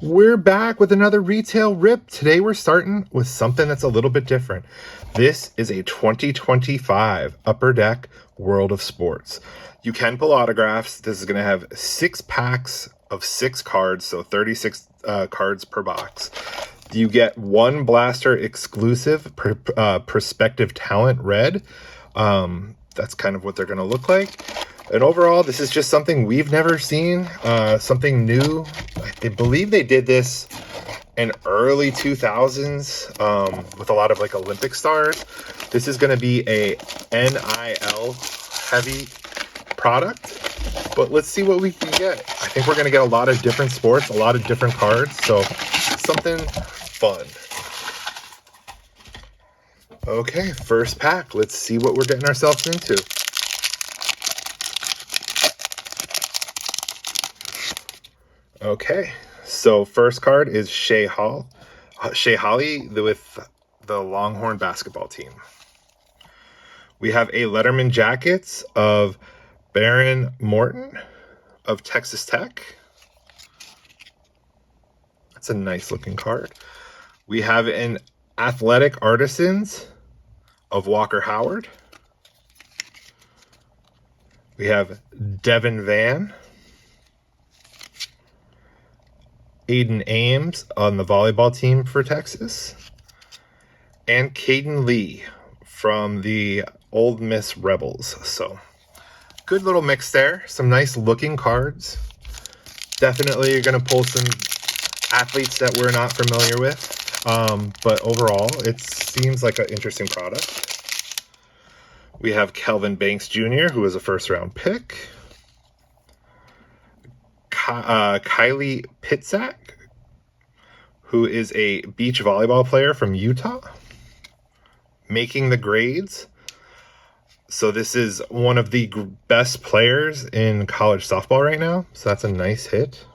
We're back with another retail rip. Today we're starting with something that's a little bit different. This is a 2025 Upper Deck World of Sports. You can pull autographs. This is going to have 6 packs of 6 cards, so 36 cards per box. You get 1 blaster exclusive Prospective Talent Red. That's kind of what they're going to look like. And overall, this is just something we've never seen, something new. I believe they did this in early 2000s with a lot of like Olympic stars. This is going to be a NIL heavy product, but let's see what we can get. I think we're going to get a lot of different sports, a lot of different cards, so something fun. Okay, first pack. Let's see what we're getting ourselves into. Okay, so first card is Shea Holley with the Longhorn basketball team. We have a Letterman jackets of Baron Morton of Texas Tech. That's a nice looking card. We have an Athletic Artisans of Walker Howard. We have Devin Van. Aiden Ames on the volleyball team for Texas. And Caden Lee from the Ole Miss Rebels. So, good little mix there. Some nice looking cards. Definitely you're going to pull some athletes that we're not familiar with. But overall, it seems like an interesting product. We have Kelvin Banks Jr., who was a first-round pick. Kylie Pitzak, who is a beach volleyball player from Utah, making the grades. So this is one of the best players in college softball right now. So that's a nice hit.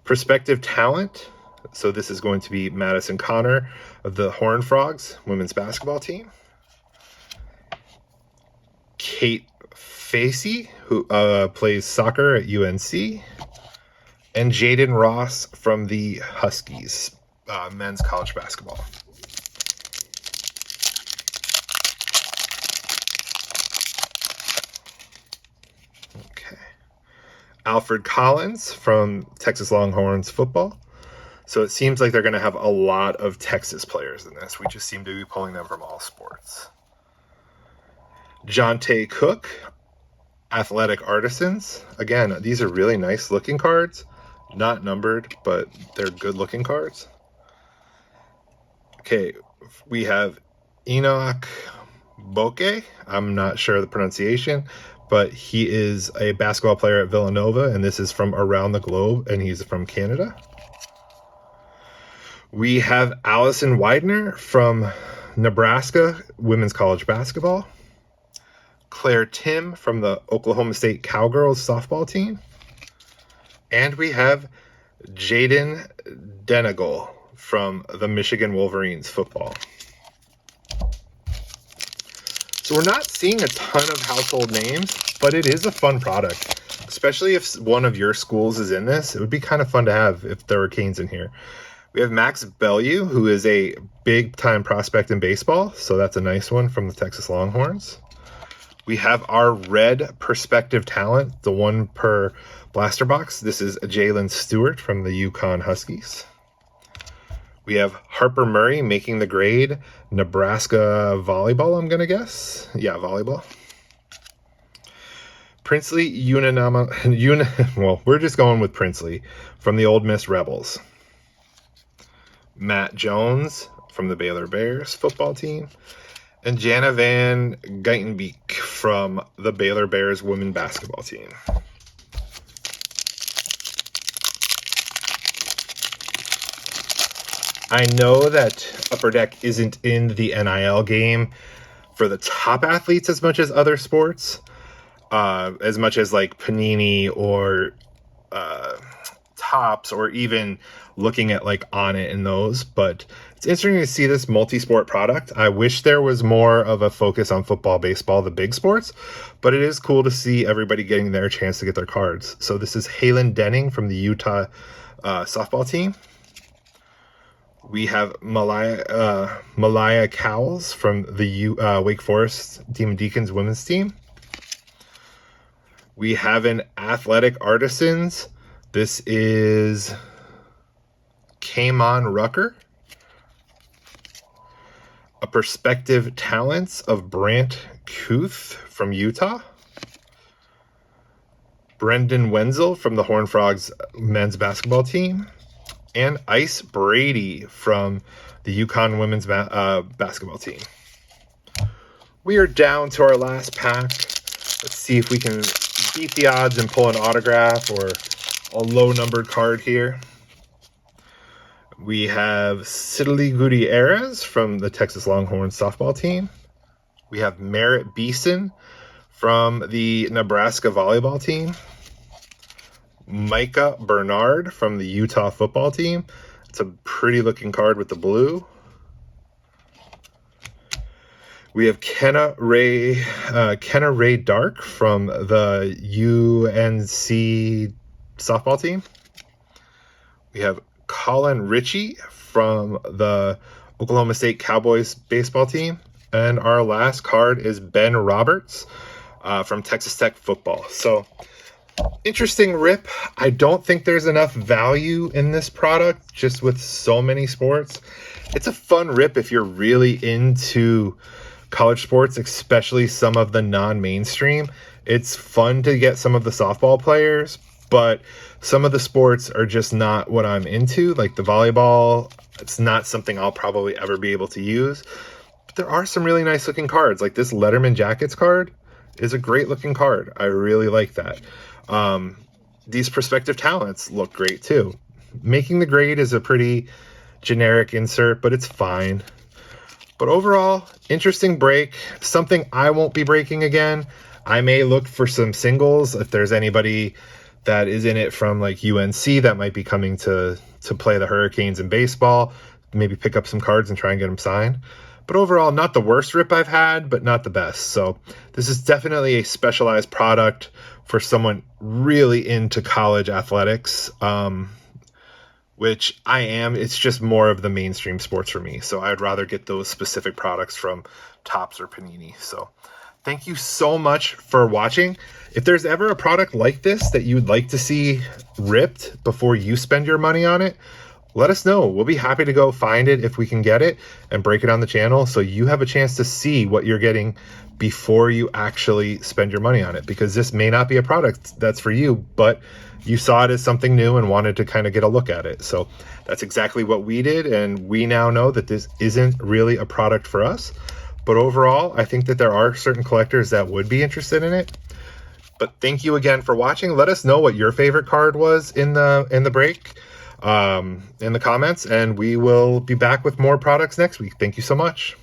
Prospective Talent. So this is going to be Madison Connor of the Horned Frogs women's basketball team. Kate Facey, who plays soccer at UNC, and Jaden Ross from the Huskies, men's college basketball. Okay. Alfred Collins from Texas Longhorns football. So it seems like they're going to have a lot of Texas players in this. We just seem to be pulling them from all sports. Jonte Cook, Athletic Artisans. Again, these are really nice looking cards. Not numbered, but they're good looking cards. Okay, we have Enoch Boke. I'm not sure of the pronunciation, but he is a basketball player at Villanova, and this is from around the globe, and he's from Canada. We have Allison Widener from Nebraska women's college basketball. Claire Tim from the Oklahoma State Cowgirls softball team. And we have Jaden Denegal from the Michigan Wolverines football. So we're not seeing a ton of household names, but it is a fun product. Especially if one of your schools is in this. It would be kind of fun to have if there were Canes in here. We have Max Bellew, who is a big-time prospect in baseball. So that's a nice one from the Texas Longhorns. We have our red Prospective Talent, the 1 per blaster box. This is Jalen Stewart from the Yukon Huskies. We have Harper Murray making the grade, Nebraska volleyball, I'm going to guess. Yeah, volleyball. Princely well, we're just going with Princely from the Ole Miss Rebels. Matt Jones from the Baylor Bears football team. And Jana Van Geitenbeek from the Baylor Bears women basketball team. I know that Upper Deck isn't in the NIL game for the top athletes as much as other sports, as much as like Panini or Tops, or even looking at like On It and those, but It's interesting to see this multi-sport product. I wish there was more of a focus on football, baseball, the big sports, but it is cool to see everybody getting their chance to get their cards. So this is Halen Denning from the Utah softball team. We have Malaya Cowles from the Wake Forest Demon Deacons women's team. We have an Athletic Artisans. This is Kamon Rucker. A Prospective Talents of Brant Kuth from Utah. Brendan Wenzel from the Horned Frogs men's basketball team. And Ice Brady from the Yukon women's basketball team. We are down to our last pack. Let's see if we can beat the odds and pull an autograph or a low-numbered card here. We have Sidley Gutierrez from the Texas Longhorns softball team. We have Merritt Beeson from the Nebraska volleyball team. Micah Bernard from the Utah football team. It's a pretty looking card with the blue. We have Kenna Ray Dark from the UNC softball team. We have Colin Ritchie from the Oklahoma State Cowboys baseball team. And our last card is Ben Roberts from Texas Tech football. So, interesting rip. I don't think there's enough value in this product just with so many sports. It's a fun rip if you're really into college sports, especially some of the non-mainstream. It's fun to get some of the softball players, but some of the sports are just not what I'm into, like the volleyball. It's not something I'll probably ever be able to use. But there are some really nice looking cards. Like this Letterman Jackets card is a great looking card. I really like that. These Prospective Talents look great too. Making the Grade is a pretty generic insert, but it's fine. But overall, interesting break. Something I won't be breaking again. I may look for some singles if there's anybody that is in it from like UNC that might be coming to play the Hurricanes in baseball. Maybe pick up some cards and try and get them signed. But overall, not the worst rip I've had, but not the best. So this is definitely a specialized product for someone really into college athletics, which I am. It's just more of the mainstream sports for me. So I'd rather get those specific products from Topps or Panini. So thank you so much for watching. If there's ever a product like this that you'd like to see ripped before you spend your money on it, let us know. We'll be happy to go find it if we can get it and break it on the channel so you have a chance to see what you're getting before you actually spend your money on it, because this may not be a product that's for you, but you saw it as something new and wanted to kind of get a look at it. So that's exactly what we did, and we now know that this isn't really a product for us. But overall, I think that there are certain collectors that would be interested in it. But thank you again for watching. Let us know what your favorite card was in the break in the comments, and we will be back with more products next week. Thank you so much.